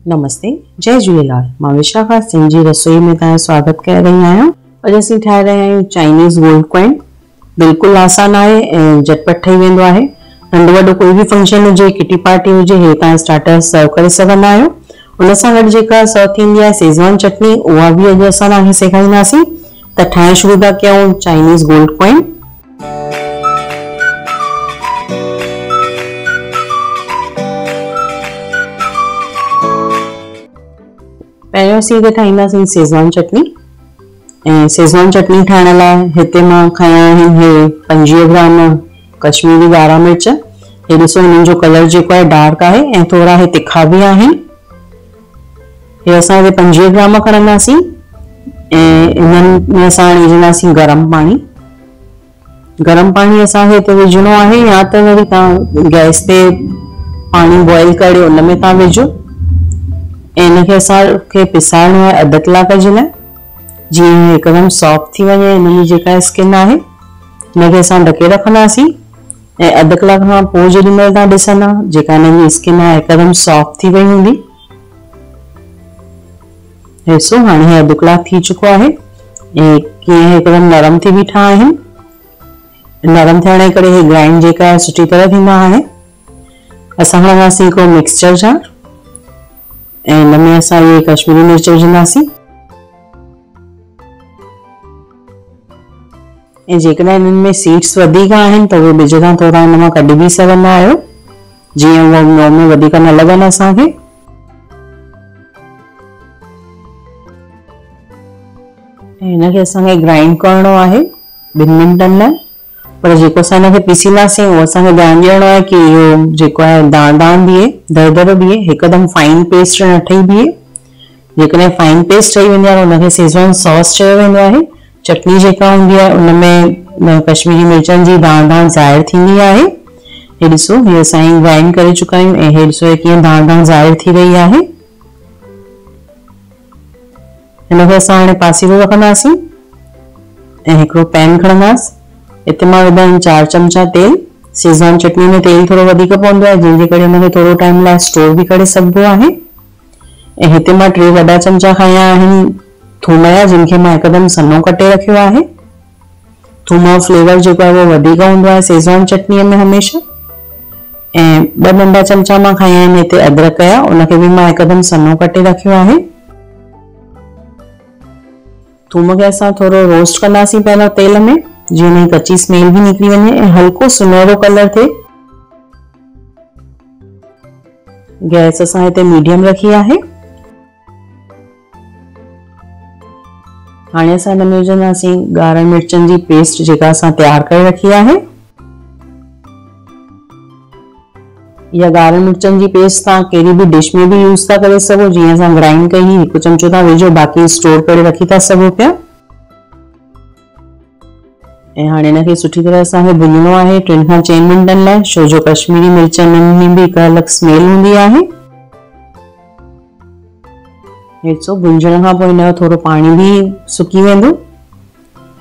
नमस्ते, जय झूलेलाल। मां विशाखा सिंह जी रसोई में तव्हां स्वागत करे रही आहियां। अॼु असीं ठाहे रहिया आहियूं चाइनीज़ गोल्ड कॉइन। बिल्कुलु आसान आहे ऐं झटपट ठही वेंदो आहे। नंढो वॾो कोई बि फंक्शन हुजे, किटी पार्टी हुजे, हे तव्हां स्टार्टर सर्व करे सघंदा आहियो। उन सां गॾु जेका सर्व थींदी आहे शेज़वान चटनी, उहा बि अॼु असां तव्हांखे सेखारींदासीं। त ठाहिण शुरू था कयूं चाइनीज़ गोल्ड कॉइन। पहिरियों असीं हिते ठाहींदासीं शेज़वान चटनी। ऐं शेज़वान चटनी ठाहिण लाइ हिते मां खयां आहिनि 25 ग्राम कश्मीरी ॻाढ़ा मिर्च। हे ॾिसो, हिननि जो कलर जेको आहे डार्क आहे ऐं थोरा हे तिखा बि आहिनि। हे असां हिते 25 ग्राम खणंदासीं ऐं इन्हनि में असां विझंदासीं गरम पाणी। गरम पाणी असांखे हिते विझणो आहे, या त वरी तव्हां गैस ते पाणी बॉइल करे उन में तव्हां विझो। ऐं हिनखे असांखे पिसाइणो आहे अधु कलाक जे लाइ, जीअं हिकदमि सॉफ्ट थी वञे। हिनजी जेका स्किन आहे हिनखे असां ढके रखंदासीं ऐं अधु कलाक खां पोइ जेॾी महिल तव्हां ॾिसंदा जेका हिनजी स्किन आहे हिकदमि सॉफ्ट थी वई हूंदी। ॾिसो, हाणे हे अधु कलाक थी चुको आहे ऐं कीअं हिकदमि नरम थी बीठा आहिनि। नरम थियण जे करे हे ग्राइंड जेका आहे सुठी तरह थींदा आहे। असां खणंदासीं हिकिड़ो मिक्सचर जार ऐं हिन में असां इहे कश्मीरी मिर्च विझंदासीं। ऐं जेकॾहिं हिननि में सीड्स वधीक आहिनि त उहे ॿिज खां थोरा हिन मां कढी बि सघंदा आहियो, जीअं उहो मुंहं में वधीक न लॻनि असांखे। ऐं हिनखे असांखे ग्राइंड करणो आहे 2 मिंटनि लाइ। पर जेको असां हिनखे पीसींदासीं उहो असांखे ध्यानु ॾियणो आहे कि इहो जेको आहे दाण बीहे, दरदरो बीहे, हिकदमि फाइन पेस्ट न ठही बीहे। जेकॾहिं फाइन पेस्ट ठही वेंदी आहे त हुनखे शेज़वान सॉस चयो वेंदो आहे। चटनी जेका हूंदी आहे उनमें कश्मीरी मिर्चनि जी दाण ज़ाहिर थींदी आहे। हे ॾिसो, हे असां ग्राइंड करे चुका आहियूं ऐं हे ॾिसो कीअं दाण ज़ाहिर थी रही आहे। हिनखे असां हाणे पासे में रखंदासीं ऐं हिकिड़ो पैन खणंदासीं। हिते मां विधा आहिनि 4 चमचा तेल। शेज़वान चटनी में तेल थोरो वधीक पवंदो आहे, जंहिंजे करे हुनखे थोरो टाइम लाइ स्टोर बि करे सघिबो आहे। ऐं हिते मां 3 वॾा चमचा खयां आहिनि थूम जा, जिनखे मां हिकदमि सन्हो कटे रखियो आहे। थूम जो फ्लेवर जेको आहे उहो वधीक हूंदो आहे शेज़वान चटनीअ में हमेशह। ऐं 2 नंढा चमचा मां खयां आहिनि हिते अदरक जा, उनखे बि मां हिकदमि सन्हो कटे रखियो आहे। थूम खे असां थोरो रोस्ट कंदासीं पहिरियों तेल में, जीअं हुनजी कच्ची स्मेल बि निकिरी वञे ऐं हल्को सुनहरो कलर थिए। गैस असां हिते मीडियम रखी आहे। हाणे असां हिन में विझंदासीं ॻाढ़नि मिर्चनि जी पेस्ट जेका असां तयारु करे रखी आहे। इहा ॻाढ़नि मिर्चनि जी पेस्ट तव्हां कहिड़ी बि डिश में बि यूज़ था करे सघो। जीअं असां ग्राइंड कई, 1 चमचो तव्हां विझो, बाक़ी स्टोर करे रखी था सघो पिया। ऐं हाणे हिनखे सुठी तरह असांखे भुञणो आहे 3 खां 4 मिंटनि लाइ, छो जो कश्मीरी मिर्चनि में बि हिकु अलॻि स्मेल हूंदी आहे। ॾिसो, भुञण खां पोइ हिनजो थोरो पाणी बि सुकी वेंदो।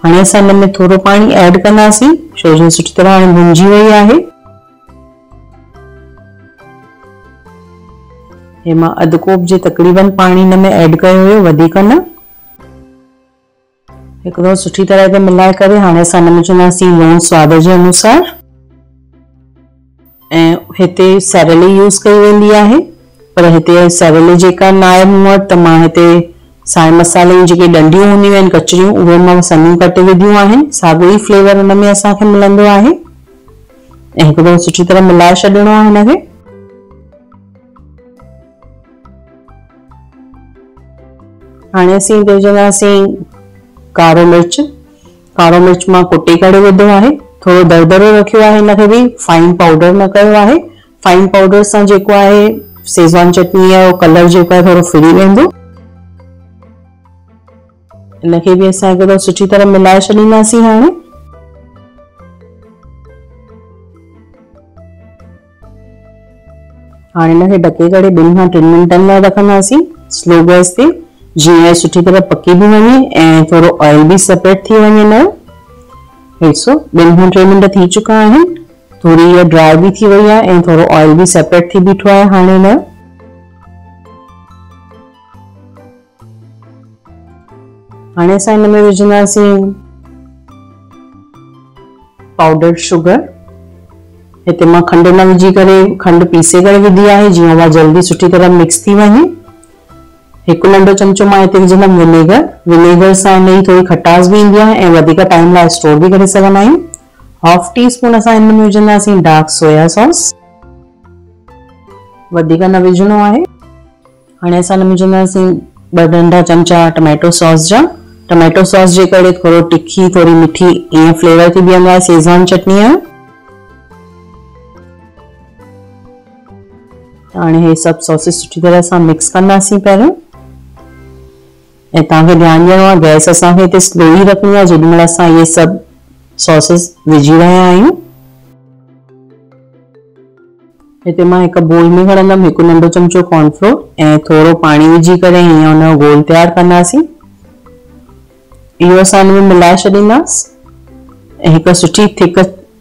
हाणे असां हिन में थोरो पाणी ऐड कंदासीं, छो जो सुठी तरह हाणे भुंजी वई आहे। हे मां अधु कोप जे तक़रीबन पाणी हिन में ऐड कयो हुयो, वधीक न। हिकिड़ो सुठी तरह ते मिलाए करे हाणे असां हिन में विझंदासीं लूणु स्वाद जे अनुसार। ऐं हिते सैरली यूज़ कई वेंदी आहे, पर हिते सैरली जेका न आहे मूं वटि, त मां हिते साए मसाले जी जेके डंडियूं हूंदियूं आहिनि कचरियूं, उहे मां सन्ही कटे विधियूं आहिनि। साॻियो ई फ्लेवर हुन में असांखे मिलंदो आहे। ऐं हिकिड़ो सुठी तरह मिलाए छॾिणो आहे हिनखे। हाणे असीं हिते विझंदासीं कारो मिर्च। कारो मिर्च मां कुटे करे विधो आहे, थोरो दरदरो रखियो आहे, हिनखे बि फाइन पाउडर न कयो आहे। फाइन पाउडर सां जेको आहे शेज़वान चटनी जो कलर जेको आहे थोरो फिरी वेंदो। हिनखे बि असां हिकिड़ो सुठी तरह मिलाए छॾींदासीं। हाणे हिनखे ढके करे 2 खां 3 मिंटनि लाइ रखंदासीं स्लो गैस ते, जीअं सुठी तरह पकी बि वञे ऐं थोरो ऑयल बि सेपरेट थी वञे हिन। ॾिसो, 2 खां 3 मिंट थी चुका आहिनि। थोड़ी ये ड्राई भी थी वही है ऐं थोड़ो ऑयल भी सेपरेट थी बीठो है हाणे न। हाणे असां हिन में विझंदासीं पाउडर शुगर। हिते मां खंड न विझी करे खंड पीसे करे विधी आहे जीअं उहा जल्दी सुठी तरह मिक्स थी वञे। हिकु नंढो चमचो मां हिते विझंदमि विनेगर। विनेगर सां हिन जी थोड़ी खटास भी ईंदी आहे ऐं वधीक टाइम लाइ स्टोर भी करे सघंदा आहियूं। हाफ टी स्पून असां हिन में विझंदासीं डार्क सोया सॉस। वधीक न विझणो आहे। हाणे असां हिन में विझंदासीं 2 नंढा चमचा टमेटो सॉस जा। टमेटो सॉस जे करे थोड़ो तिखी थोड़ी मिठी ईअं फ्लेवर थी बीहंदो आहे शेज़वान चटनी जो। हाणे हे सभु सॉसेस सुठी तरह सां मिक्स कंदासीं पहिरियों। ऐं तव्हांखे ध्यानु ॾियणो आहे गैस असांखे हिते स्लो ई रखणी आहे जेॾी महिल असां इहे सभु सॉसेस विझी रहिया आहियूं। हिते मां हिकु बोल में खणंदमि हिकु नंढो चमचो कॉर्नफ्लोर ऐं थोड़ो पाणी विझी करे हीअं हुनजो गोल तयारु कंदासीं। इहो असां हिन में मिलाए छॾींदासीं ऐं हिकु सुठी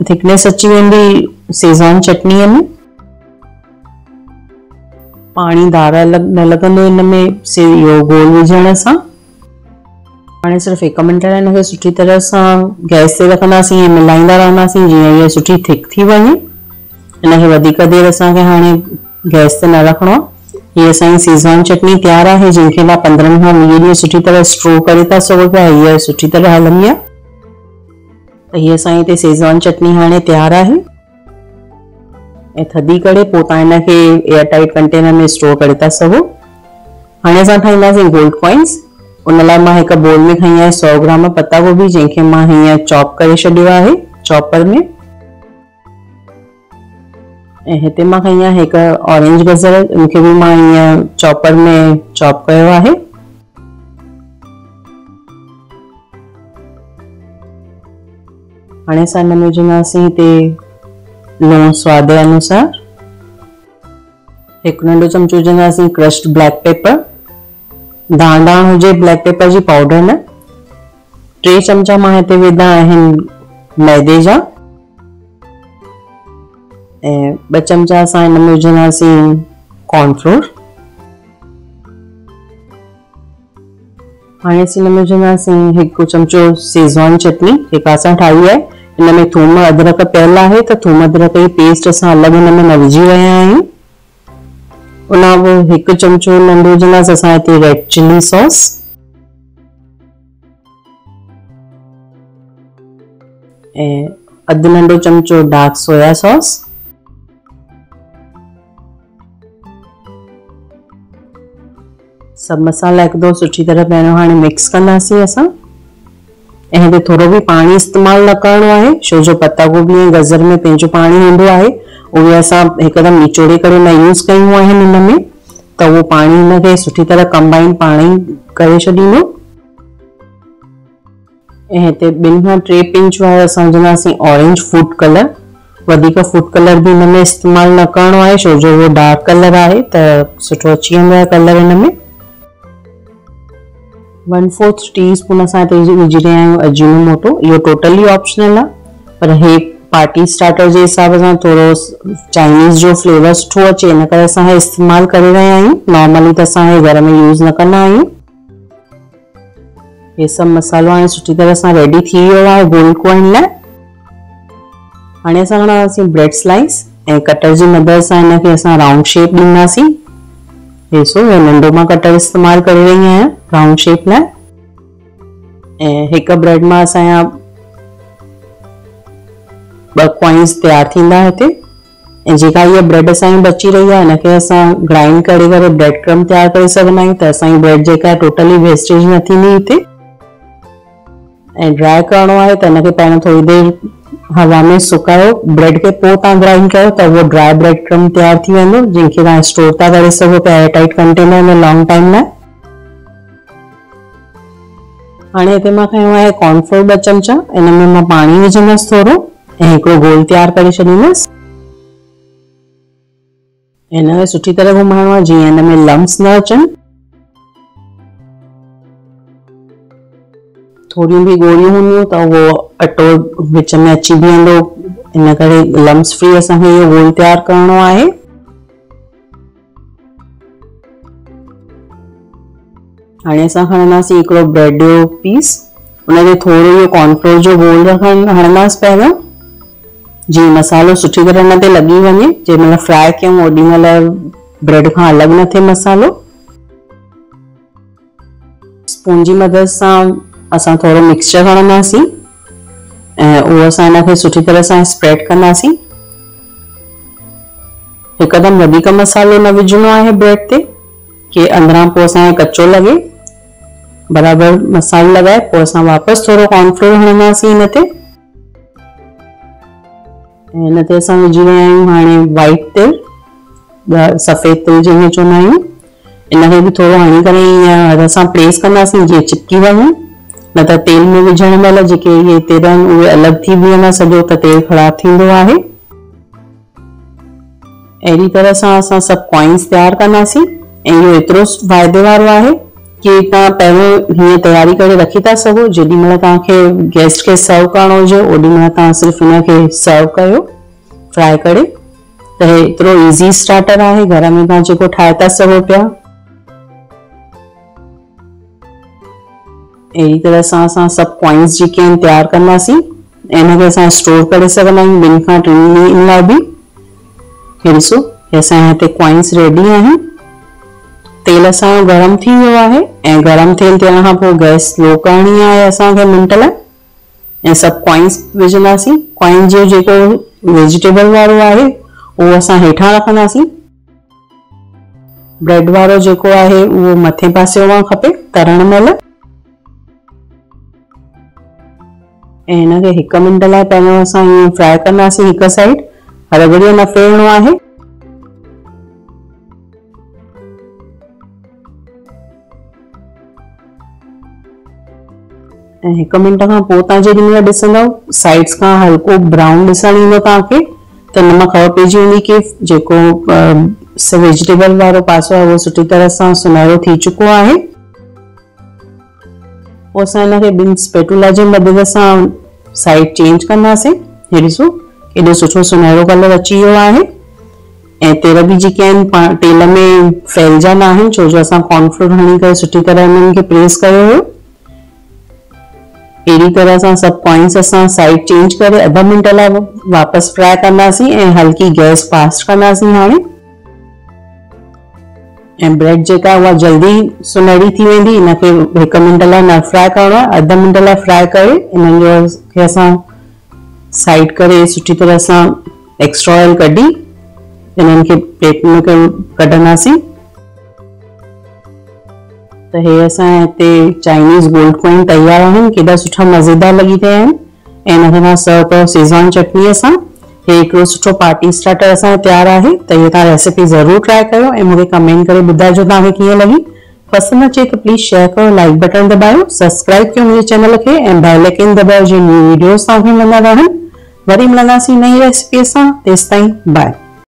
थिकनेस अची वेंदी शेज़वान चटनीअ में। पाणी धार न लॻंदो हिन में इहो गोल विझण सां। हाणे सिर्फ़ु 1 मिंट लाइ हिनखे सुठी तरह सां गैस ते रखंदासीं ऐं मिलाईंदा रहंदासीं जीअं इहा सुठी थिक थी वञे। हिनखे वधीक देर असांखे हाणे गैस ते न रखणो आहे। हीअ असांजी शेज़वान चटनी तयारु आहे जंहिंखे तव्हां 15 खां 20 ॾींहं सुठी तरह स्टोर करे था सघो पिया। हीअ सुठी तरह हलंदी आहे। त हीअ असांजी हिते शेज़वान चटनी हाणे तयारु आहे ऐं थधी करे पोइ तव्हां हिनखे एयर टाइट कंटेनर में स्टोर करे था सघो। हाणे असां ठाहींदासीं गोल्ड कॉइन्स। उन लाइ मां हिकु बोल में खई आहे 100 ग्राम पत्ता गोभी जंहिंखे मां हीअं चॉप करे छॾियो आहे चॉपर में। ऐं हिते मां खई आहे हिकु ऑरेंज गजर, उनखे भी मां हीअं चॉपर में चॉप कयो आहे। हाणे असां हिन में विझंदासीं हिते लूणु स्वाद अनुसार। हिकु नंढो चमचो विझंदासीं क्रश्ड ब्लैक पेपर। दाणा हुजे ब्लैक पेपर जी पाउडर न। 3 चमचा मां हिते विधा आहिनि मैदे जा ऐं 2 चमचा असां हिन में विझंदासीं कॉर्नफ्लोर। हाणे असीं हिन में विझंदासीं 1 चमचो शेज़वान चटनी जेका असां ठाही आहे। हिन में थूम अदरक पियल आहे त थूम अदरक जी पेस्ट असां अलॻि हिन में न विझी रहिया आहियूं। उन खां पोइ 1 चमचो नंढो विझंदासीं असां हिते रेड चिली सॉस ऐं 1/2 नंढो चमचो डार्क सोया सॉस। सभु मसाला हिकु दफ़ो सुठी तरह पहिरियों हाणे मिक्स कंदासीं असां। ऐं हिते थोरो भी पाणी इस्तेमालु न करणो आहे छो जो पत्ता गोभी ऐं गजर में पंहिंजो पाणी हूंदो आहे। उहे असां हिकदमि निचोड़े करे न यूज़ कयूं आहिनि हिन में त उहो पाणी हिनखे सुठी तरह कंबाइन पाण ई करे छॾींदो। ऐं हिते 2 खां 3 पिंच वारो असां विझंदासीं ऑरेंज फूड कलर। वधीक फूड कलर भी हिन में इस्तेमालु न करणो आहे छो जो उहो डार्क कलर आहे त सुठो अची वेंदो आहे कलर हिन में। 1/4 टीस्पून असां हिते विझी रहिया आहियूं अजीनोमोटो। इहो टोटली ऑप्शनल आहे पर हे पार्टी स्टार्टर जे हिसाब सां थोरो चाइनीज़ जो फ्लेवर सुठो अचे इन करे असां हे इस्तेमालु करे रहिया आहियूं। नॉर्मली त असां हे घर में यूज़ न कंदा आहियूं। हे सभु मसालो हाणे सुठी तरह सां रेडी थी वियो आहे गोल्ड कॉइन लाइ। हाणे असां खणंदासीं ब्रेड स्लाइस ऐं कटर जी मदद सां हिनखे असां राउंड शेप ॾींदासीं। ॾिसो नंढो मां कटर इस्तेमालु करे रही आहियां राउंड शेप लाइ। ऐं हिकु ब्रेड मां असांजा 2 कॉइन्स तयारु थींदा हिते। ऐं जेका इहा ब्रेड असांजी बची रही आहे हिनखे असां ग्राइंड करे ब्रेड क्रम्ब तयारु करे सघंदा आहियूं त असांजी ब्रेड जेका आहे टोटली वेस्टेज न थींदी हिते। ऐं ड्राई करणो आहे त हिनखे पहिरियों थोरी देरि हवा में सुकायो ब्रेड खे पोइ तव्हां ग्राइंड कयो त उहो ड्राई ब्रेड क्रम्ब तयारु थी वेंदो जंहिंखे तव्हां स्टोर था करे सघो पिया एयर टाइट कंटेनर में लॉन्ग टाइम लाइ। हाणे हिते मां खयो आहे कॉर्नफ्लोर 2 चमचा। हिन में मां पाणी विझंदसि थोरो ऐं हिकिड़ो गोल तयारु करे छॾींदसि। हिनखे सुठी तरह घुमाइणो आहे जीअं हिन में लम्स न अचनि। थोड़ियूं भी गोरियूं हूंदियूं त उहो अटो विच में अची बीहंदो इन करे लम्स फ्री असांखे इहो गोल तयारु करणो आहे। हाणे असां खणंदासीं हिकिड़ो ब्रेड जो पीस, उनते थोरो इहो कॉर्नफ्लोर जो गोल हणंदासीं पहिरियों, जीअं मसालो सुठी तरह हुन ते लॻी वञे। जंहिंमहिल फ्राई कयूं ओॾी महिल ब्रेड खां अलॻि न थिए मसालो। स्पून जी मदद सां असां थोरो मिक्सचर खणंदासीं ऐं उहो असां हिनखे सुठी तरह सां स्प्रेड कंदासीं। हिकदमि वधीक मसालो न विझणो आहे ब्रेड ते कि अंदरां पोइ असांखे कचो लॻे। बराबरि मसालो लॻाए पोइ असां वापसि थोरो कॉर्नफ्लोर हणंदासीं हिन ते। ऐं हिन ते असां विझी रहिया आहियूं हाणे वाइट तिल, सफ़ेद तिल जंहिंखे चवंदा आहियूं। इनखे बि थोरो हणी करे ईअं हथ सां प्रेस कंदासीं जीअं चिपकी वञे, न त तेल में विझण महिल जेके इहे तिर आहिनि उहे अलॻि थी वेंदा, सॼो त तेल ख़राबु थींदो आहे। अहिड़ी तरह सां असां सभु कॉइन्स तयारु कंदासीं ऐं इहो एतिरो फ़ाइदे वारो आहे कि तव्हां पहिरियों हीअं तयारी करे रखी था सघो। जेॾी महिल तव्हांखे गेस्ट खे सर्व करणो हुजे ओॾी महिल तव्हां सिर्फ़ु हिनखे सर्व कयो फ्राई करे। त हे एतिरो इज़ी स्टार्टर आहे, घर में तव्हां जेको ठाहे था सघो पिया। अहिड़ी तरह सां असां सभु कॉइन्स जेके आहिनि तयारु कंदासीं ऐं हिनखे असां स्टोर करे सघंदा आहियूं 2 खां 3 ॾींहंनि लाइ बि। हे ॾिसो हे असांजे हिते कॉइन्स रेडी आहिनि। तेल असांजो गरम थी वियो आहे ऐं गरम थियण खां पोइ गैस स्लो करणी आहे असांखे मिंट लाइ ऐं सभु कॉइन्स विझंदासीं। कॉइन जो जेको वेजिटेबल वारो आहे उहो असां हेठां रखंदासीं। ब्रेड वारो जेको आहे उहो मथे पासे हुअणु खपे तरण महिल। ऐं हिनखे 1 मिंट लाइ पहिरियों असां ईअं फ्राई कंदासीं हिकु साइड, हरघड़ीअ न फेरणो आहे। ऐं 1 मिंट खां पोइ तव्हां जेॾी महिल ॾिसंदव साइड्स खां हल्को ब्राउन ॾिसण ईंदो तव्हांखे, त हिन मां ख़बर पइजी वेंदी कि जेको वेजिटेबल वारो पासो आहे उहो सुठी तरह सां सुनहरो थी चुको आहे। पोइ असां हिनखे 2 स्पैटुला जे मदद सां साइड चेंज कंदासीं। हे ॾिसो केॾो सुठो सुनहरो कलर अची वियो आहे ऐं तिर बि जेके आहिनि तेल में फैलजा न आहिनि, छो जो असां कॉर्नफ्लोर हणी करे सुठी तरह हिननि खे प्रेस कयो हुयो। अहिड़ी तरह सां सभु कॉइन्स असां साइड चेंज करे अध मिंट लाइ वापसि फ्राई कंदासीं ऐं हल्की गैस फास्ट कंदासीं हाणे। ऐं ब्रेड जेका उहा जल्दी सुनहरी थी वेंदी। हिनखे 1 मिंट लाइ न फ्राई करणो आहे, अध मिंट लाइ फ्राई करे हिननि खे असां साइड करे सुठी तरह सां एक्स्ट्रा ऑयल कढी हिननि खे प्लेट में कढंदासीं। त हे असांजे हिते चाइनीज़ गोल्ड कॉइन तयार आहिनि, केॾा सुठा मज़ेदार लॻी रहिया आहिनि। ऐं हिनखे तव्हां सर्व कयो शेज़वान चटनीअ सां। हे हिकिड़ो सुठो पार्टी स्टार्टर असांजो तयारु आहे। त इहो तव्हां रेसिपी ज़रूरु ट्राई कयो ऐं मूंखे कमेंट करे ॿुधाइजो तव्हांखे कीअं लॻी। पसंदि अचे त प्लीज़ शेयर कयो, लाइक बटन दॿायो, सब्सक्राइब कयो मुंहिंजे चैनल खे ऐं बेल आइकन दॿायो जीअं न्यू वीडियोस तव्हांखे मिलंदा रहनि। वरी मिलंदासीं नई रेसिपीअ सां। तेसिताईं बाय।